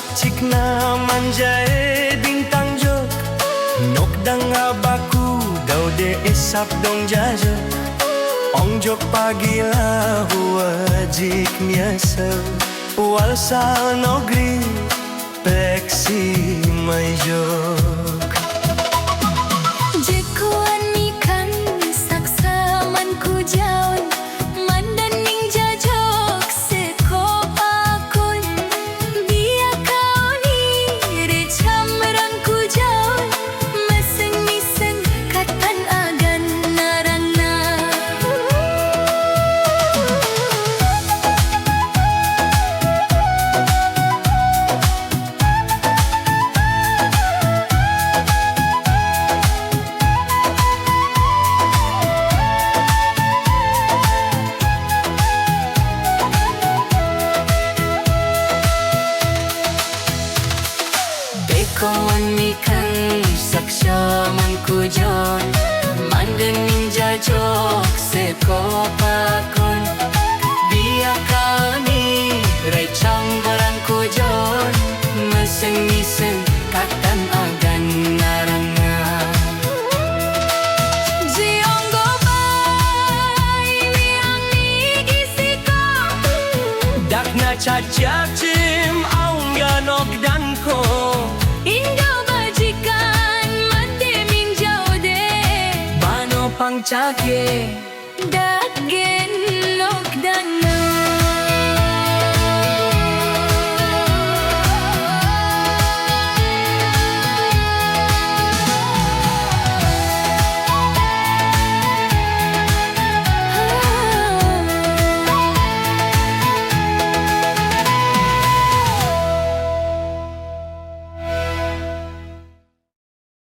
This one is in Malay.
dak cikna manjae bintang jok nok dang abaku daw de esap dong jaja ong jok pagila wajik miasa wal sal nogri peksi mai jok jekuan mikan saksa man ku jaun mandan ning jajok seko akun dia kau ni recam rang ku jaun meseng miseng katan agan narangna kawan mikan saksya man ku jon mandan ninja jok seko pakon dia kami recang barang ku jon meseng miseng katan agan naranga jiong go bai wiang ni gisiko dak na cacak cim aung ya nok dan ko Indo bajikan mande min jauh de Bano pang cake Dage